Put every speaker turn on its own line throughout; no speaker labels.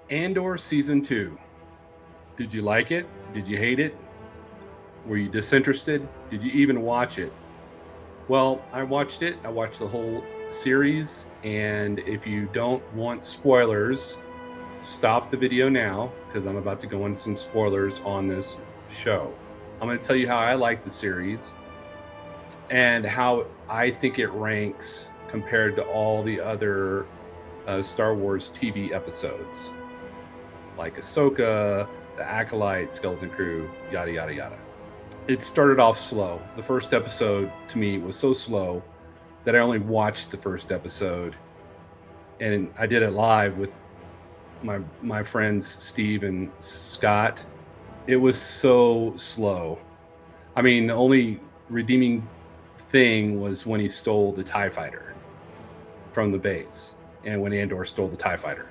Andor Season 2. Did you like it? Did you hate it? Were you disinterested? Did you even watch it? Well, I watched it. I watched the whole series. And if you don't want spoilers, stop the video now because I'm about to go into some spoilers on this show. I'm going to tell you how I like the series and how I think it ranks compared to all the other Star Wars TV episodes, like Ahsoka, The Acolyte, Skeleton Crew, yada, yada, yada. It started off slow. The first episode to me was so slow that I only watched the first episode, and I did it live with my friends Steve and Scott. It was so slow. I mean, the only redeeming thing was when he stole the TIE fighter from the base, and when Andor stole the TIE fighter.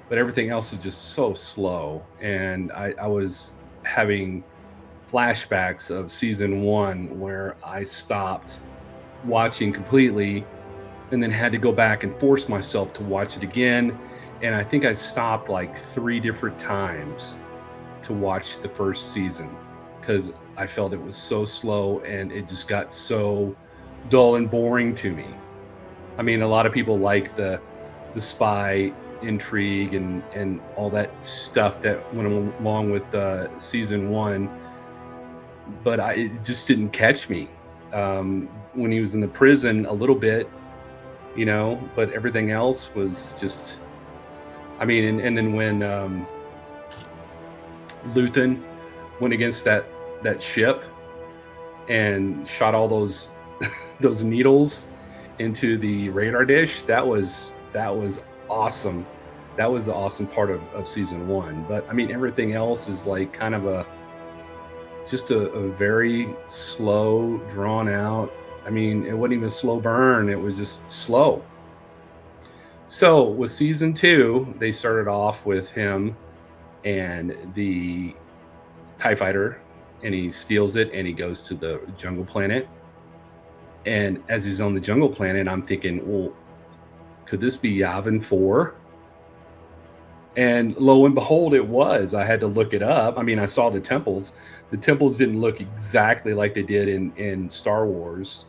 But everything else is just so slow, and I was having flashbacks of season 1 where I stopped watching completely and then had to go back and force myself to watch it again. And I think I stopped like 3 different times to watch the first season because I felt it was so slow and it just got so dull and boring to me. I mean, a lot of people like the spy intrigue and all that stuff that went along with season 1, but it just didn't catch me. When he was in the prison a little bit, but everything else was just, I mean, and then when Luthen went against that ship and shot all those those needles into the radar dish, that was awesome. That was the awesome part of season 1. But I mean, everything else is like kind of just a very slow, drawn out. I mean, it wasn't even a slow burn. It was just slow. So with season 2, they started off with him and the TIE fighter, and he steals it and he goes to the jungle planet. And as he's on the jungle planet, I'm thinking, well, could this be Yavin 4? And lo and behold, it was. I had to look it up. I mean, I saw the temples. The temples didn't look exactly like they did in Star Wars.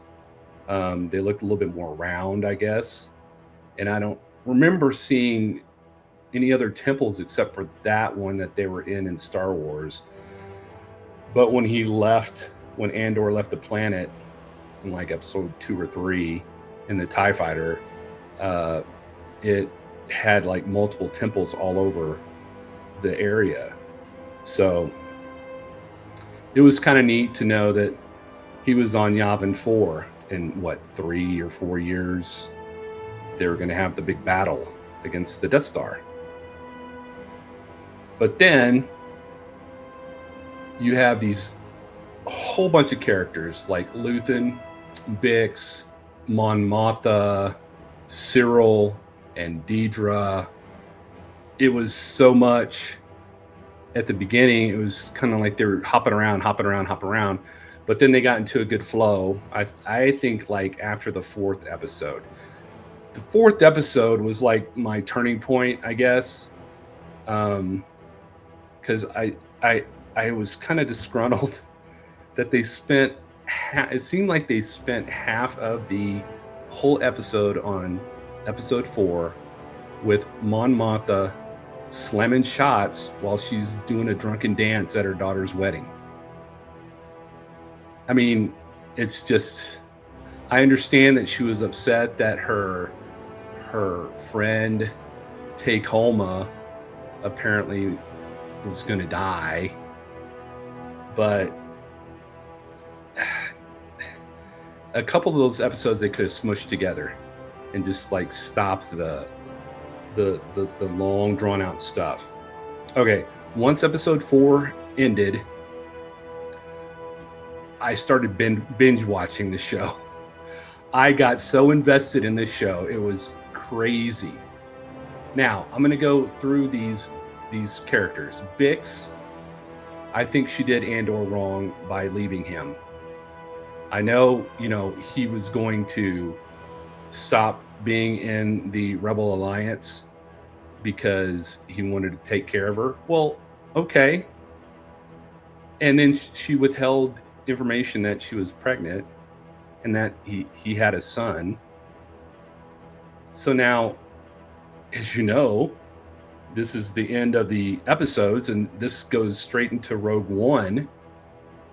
They looked a little bit more round, I guess. And I don't remember seeing any other temples except for that one that they were in Star Wars. But when Andor left the planet in like episode 2 or 3 in the TIE fighter, it had like multiple temples all over the area. So it was kind of neat to know that he was on Yavin 4 in 3 or 4 years. They were going to have the big battle against the Death Star. But then you have these whole bunch of characters like Luthen, Bix, Mon Mothma, Cyril, and Deidre. It was so much at the beginning. It was kind of like they were hopping around. But then they got into a good flow. I think like after the 4th episode. The 4th episode was like my turning point, I guess. Because I was kind of disgruntled that they spent, it seemed like they spent half of the whole episode on episode 4 with Mon Mothma slamming shots while she's doing a drunken dance at her daughter's wedding. I mean, it's just, I understand that she was upset that her friend Take Homa apparently was going to die, but a couple of those episodes they could have smushed together and just like stop the long drawn out stuff. Okay, once episode 4 ended, I started binge watching the show. I got so invested in this show, it was crazy. Now I'm gonna go through these characters. Bix, I think she did Andor wrong by leaving him. I know, he was going to stop being in the Rebel Alliance, because he wanted to take care of her. Well, okay. And then she withheld information that she was pregnant and that he had a son. So now, as you know, this is the end of the episodes, and this goes straight into Rogue One,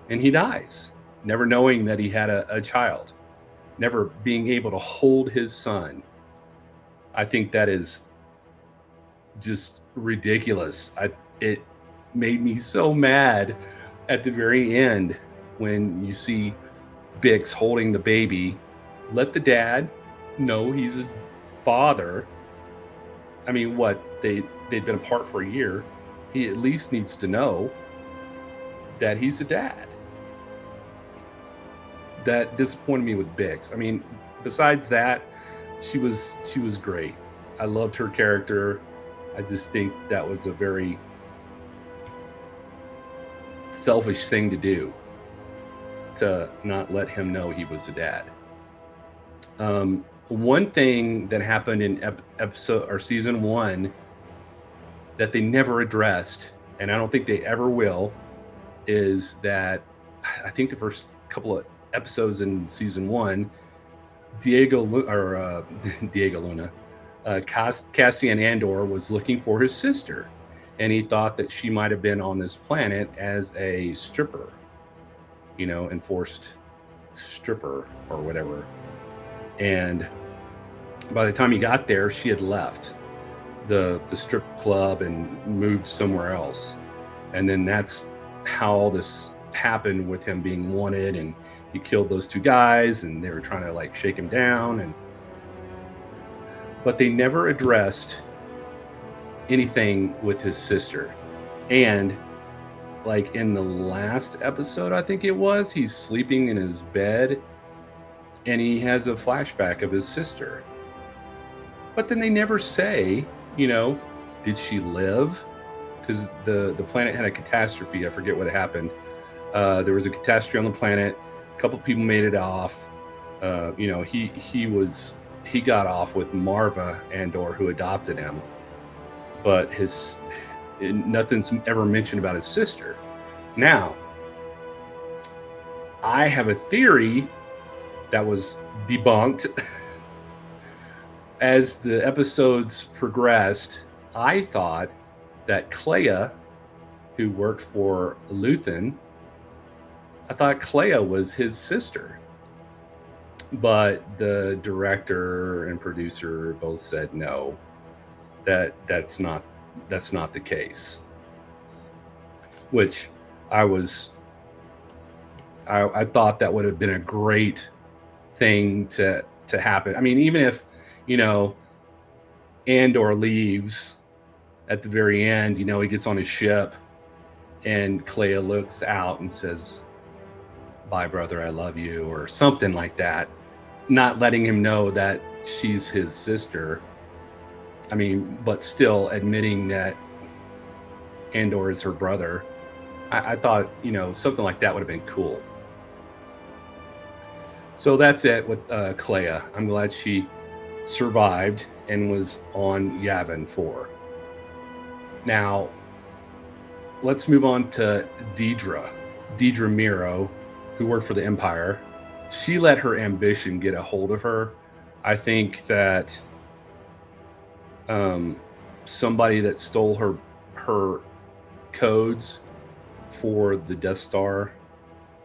and he dies, never knowing that he had a child, never being able to hold his son. I think that is just ridiculous. It made me so mad at the very end when you see Bix holding the baby. Let the dad know he's a father. I mean, what they'd been apart for a year. He at least needs to know that he's a dad. That disappointed me with Bix. I mean, besides that, she was great. I loved her character. I just think that was a very selfish thing to do, to not let him know he was a dad. One thing that happened in episode or season 1 that they never addressed, and I don't think they ever will, is that I think the first couple of episodes in season 1, Diego Luna, Cassian Andor was looking for his sister, and he thought that she might have been on this planet as a stripper, enforced stripper or whatever. And by the time he got there, she had left the strip club and moved somewhere else. And then that's how all this happened with him being wanted, and he killed those 2 guys, and they were trying to like shake him down, but they never addressed anything with his sister. And like in the last episode, I think it was, he's sleeping in his bed and he has a flashback of his sister. But then they never say, did she live? Because the planet had a catastrophe. I forget what happened. There was a catastrophe on the planet. A couple people made it off. He got off with Marva Andor, who adopted him. But nothing's ever mentioned about his sister. Now, I have a theory that was debunked as the episodes progressed. I thought that Clea, who worked for Luthen, I thought Clea was his sister. But the director and producer both said no, that's not the case. Which I thought that would have been a great thing to happen. I mean, even if Andor leaves at the very end, he gets on his ship and Clea looks out and says, "Bye, brother, I love you," or something like that, not letting him know that she's his sister. I mean, but still admitting that Andor is her brother. I thought, something like that would have been cool. So that's it with Clea. I'm glad she survived and was on Yavin 4. Now, let's move on to Deidre Miro, who worked for the Empire. She let her ambition get a hold of her. I think that somebody that stole her codes for the Death Star,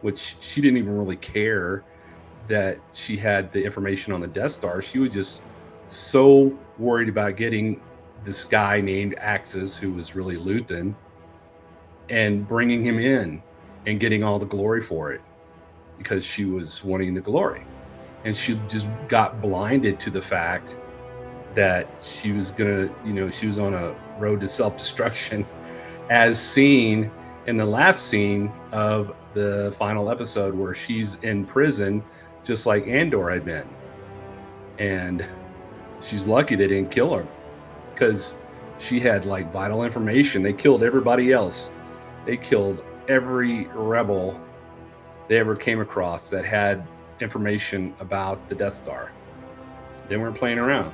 which she didn't even really care that she had the information on the Death Star. She was just so worried about getting this guy named Axis, who was really Luthen, and bringing him in and getting all the glory for it, because she was wanting the glory. And she just got blinded to the fact that she was she was on a road to self-destruction, as seen in the last scene of the final episode, where she's in prison just like Andor had been. And she's lucky they didn't kill her, because she had like vital information. They killed everybody else. They killed every rebel they ever came across that had information about the Death Star. They weren't playing around.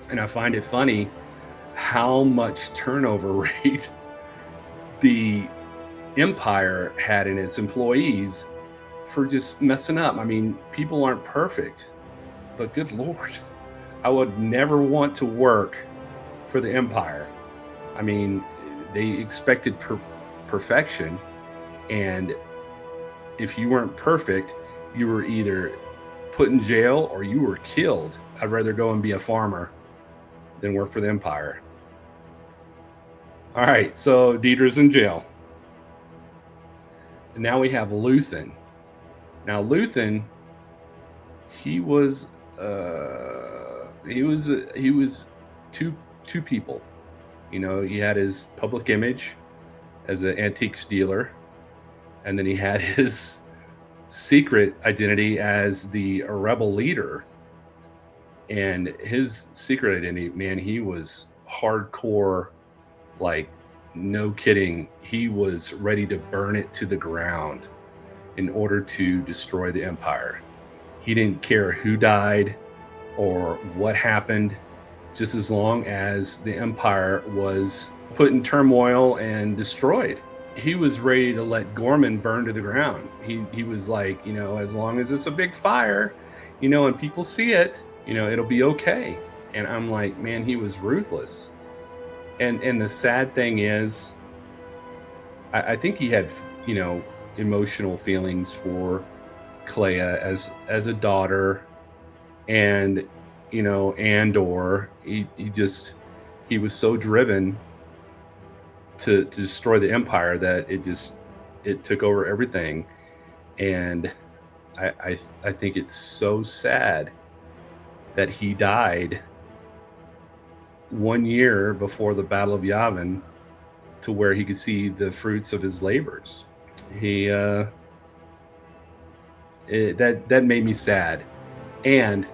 And I find it funny how much turnover rate the empire had in its employees for just messing up. I mean, people aren't perfect, but good lord, I would never want to work for the empire. I mean, they expected perfection, and if you weren't perfect, you were either put in jail or you were killed. I'd rather go and be a farmer than work for the empire. All right, so Deidre's in jail. And now we have Luthen. Now Luthen, he was he was two people. You know, he had his public image as an antiques dealer, and then he had his secret identity as the rebel leader. And his secret identity, man, he was hardcore, like, no kidding. He was ready to burn it to the ground in order to destroy the empire. He didn't care who died or what happened, just as long as the empire was put in turmoil and destroyed. He was ready to let Gorman burn to the ground. He was like, you know, as long as it's a big fire, you know, and people see it, you know, it'll be okay. And I'm like, man, he was ruthless. And the sad thing is, I think he had, you know, emotional feelings for Clea as a daughter, and, you know, Andor. He was so driven to destroy the empire that it took over everything. And I think it's so sad that he died 1 year before the Battle of Yavin, to where he could see the fruits of his labors. That made me sad. And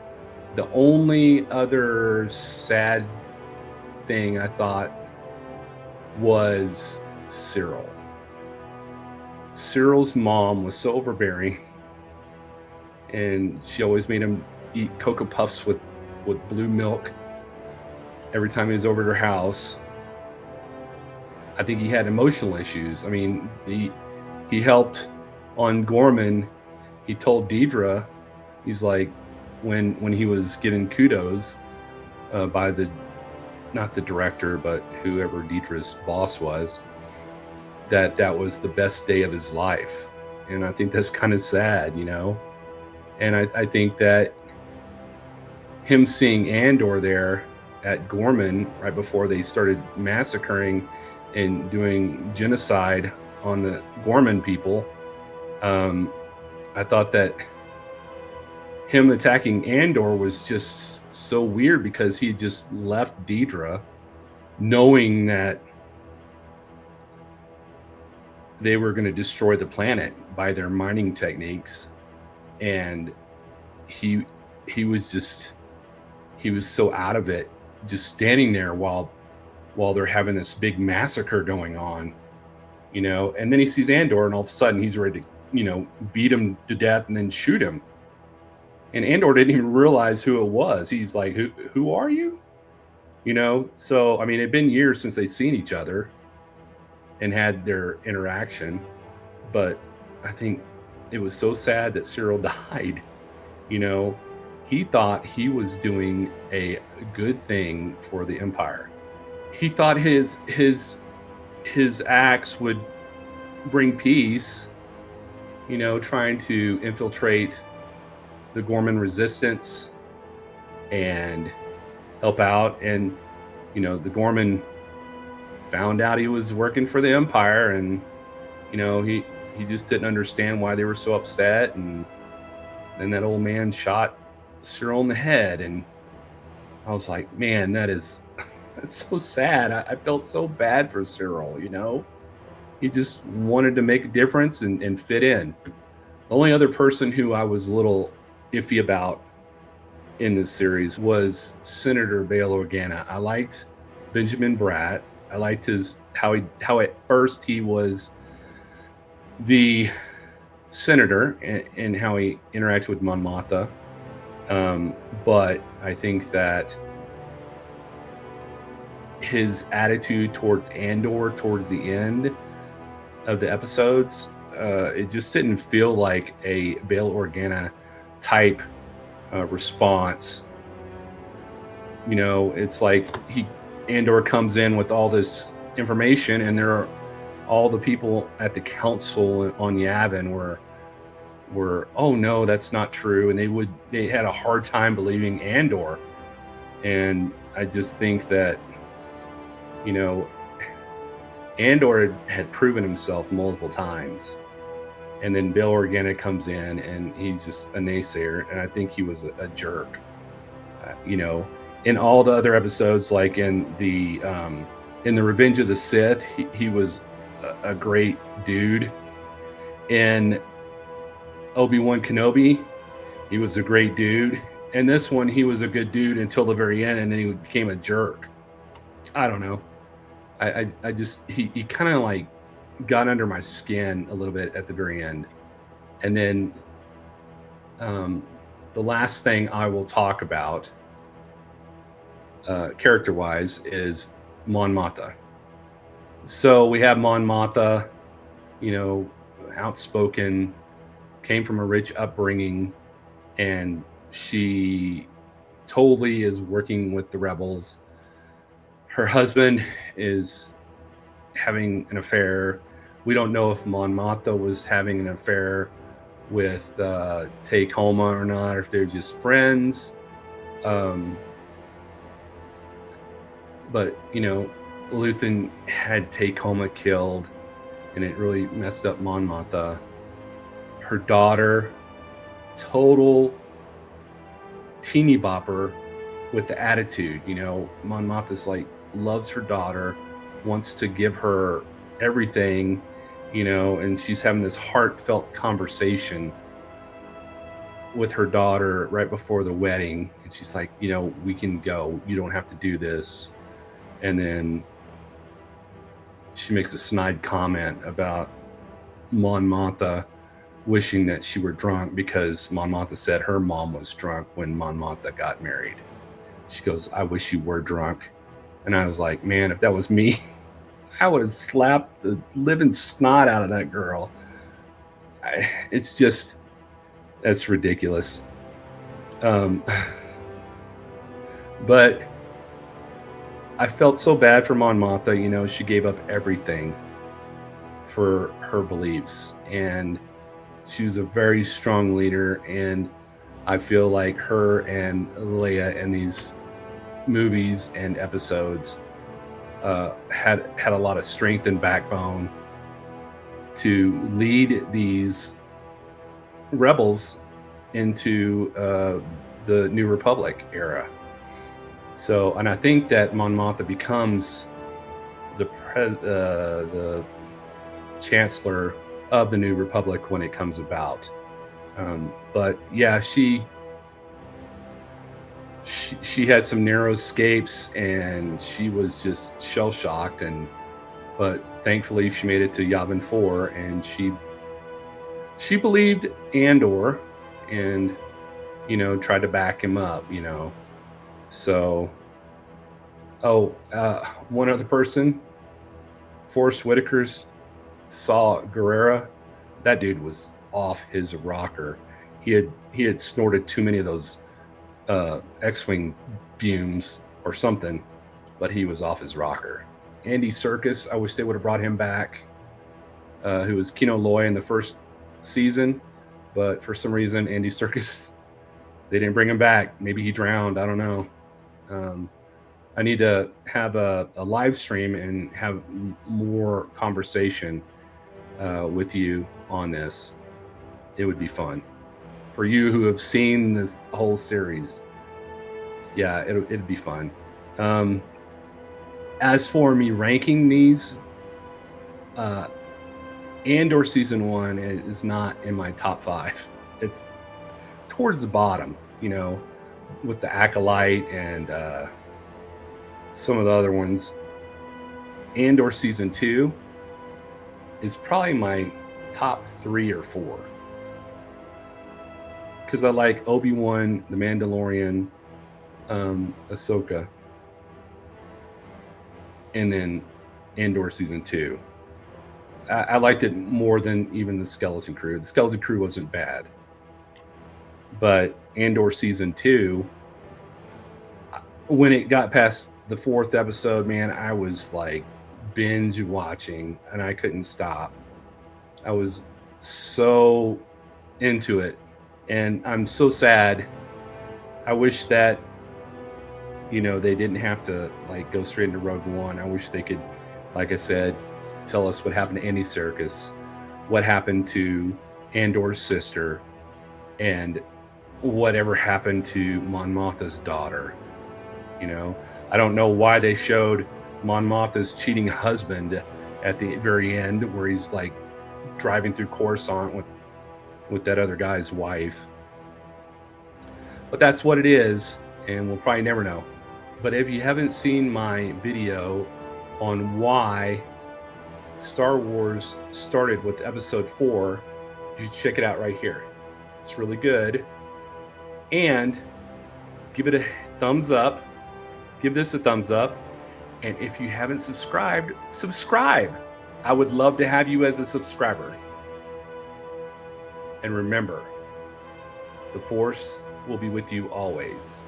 the only other sad thing I thought was Cyril. Cyril's mom was so overbearing, and she always made him eat Cocoa Puffs with blue milk every time he was over at her house. I think he had emotional issues. I mean, he helped on Gorman. He told Deidre, he's like, when he was given kudos by not the director, but whoever Deidre's boss was, that was the best day of his life. And I think that's kind of sad, you know? And I think that him seeing Andor there at Gorman right before they started massacring and doing genocide on the Gorman people, I thought that him attacking Andor was just so weird, because he just left Deidre knowing that they were going to destroy the planet by their mining techniques. And he was so out of it, just standing there while they're having this big massacre going on, you know. And then he sees Andor, and all of a sudden he's ready to, you know, beat him to death and then shoot him. And Andor didn't even realize who it was. He's like, who are you? You know? So, I mean, it'd been years since they'd seen each other and had their interaction. But I think it was so sad that Cyril died. You know, he thought he was doing a good thing for the Empire. He thought his acts would bring peace, you know, trying to infiltrate the Gorman resistance and help out. And, you know, the Gorman found out he was working for the Empire, and, you know, he just didn't understand why they were so upset. And then that old man shot Cyril in the head, and I was like, man, that's so sad. I felt so bad for Cyril, you know. He just wanted to make a difference and fit in. The only other person who I was a little iffy about in this series was Senator Bail Organa. I liked Benjamin Bratt. I liked how at first he was the senator, and how he interacted with Mon Mothma. But I think that his attitude towards Andor towards the end of the episodes. It just didn't feel like a Bail Organa type response. You know, it's like Andor comes in with all this information, and there are all the people at the council on Yavin were, oh no, that's not true, and they had a hard time believing Andor. And I just think that, you know, Andor had proven himself multiple times, and then Bill Organa comes in and he's just a naysayer, and I think he was a jerk. You know, in all the other episodes, like in the Revenge of the Sith, he was a great dude. In Obi-Wan Kenobi, he was a great dude. And this one, he was a good dude until the very end, and then he became a jerk. I don't know. I just he kind of like got under my skin a little bit at the very end, and then um, the last thing I will talk about, character wise, is Mon Mothma. So we have Mon Mothma, you know, outspoken, came from a rich upbringing, and she totally is working with the rebels. Her husband is having an affair. We don't know if Mon Mothma was having an affair with Tay Coma or not, or if they're just friends. Um, but you know, Luthen had Tay Coma killed, and it really messed up Mon Mothma. Her daughter, total teeny bopper with the attitude. You know, Mon Mothma's like loves her daughter, wants to give her everything, you know, and she's having this heartfelt conversation with her daughter right before the wedding, and she's like, you know, we can go, you don't have to do this. And then she makes a snide comment about Mon Mothma wishing that she were drunk because Mon Mothma said her mom was drunk when Mon Mothma got married. She goes, I wish you were drunk. And I was like, man, if that was me, I would have slapped the living snot out of that girl. It's just, that's ridiculous. But I felt so bad for Mon Mothma. You know, she gave up everything for her beliefs, and she was a very strong leader. And I feel like her and Leia in these movies and episodes had a lot of strength and backbone to lead these rebels into the New Republic era. So, and I think that Mon Mothma becomes the chancellor of the New Republic when it comes about. But yeah, she had some narrow escapes, and she was just shell shocked, but thankfully she made it to Yavin 4, and she believed Andor, and you know, tried to back him up, you know. So one other person, Forrest Whitaker's Saw Gerrera. That dude was off his rocker. He had snorted too many of those X-wing fumes or something, but he was off his rocker. Andy Serkis, I wish they would have brought him back, who was Kino Loy in the first season, but for some reason Andy Serkis, they didn't bring him back. Maybe he drowned, I don't know. I need to have a live stream and have more conversation with you on this. It would be fun for you who have seen this whole series. Yeah, it'd be fun. As for me ranking these, Andor season 1 is not in my top 5. It's towards the bottom, you know, with the Acolyte and some of the other ones. Andor season 2 is probably my top 3 or 4, because I like Obi-Wan, The Mandalorian, Ahsoka. and then Andor season 2. I liked it more than even the Skeleton Crew. The Skeleton Crew wasn't bad, but Andor season 2, when it got past the 4th episode, man, I was like binge watching and I couldn't stop. I was so into it, and I'm so sad. I wish that they didn't have to like go straight into Rogue One. I wish they could, like I said, tell us what happened to Andy Serkis, what happened to Andor's sister, and whatever happened to Mon Mothma's daughter. I don't know why they showed Mon Mothma's cheating husband at the very end, where he's like driving through Coruscant with that other guy's wife. But that's what it is, and we'll probably never know. But if you haven't seen my video on why Star Wars started with episode 4, you should check it out right here. It's really good. And give it a thumbs up. Give this a thumbs up. And if you haven't subscribed, subscribe. I would love to have you as a subscriber. And remember, the Force will be with you always.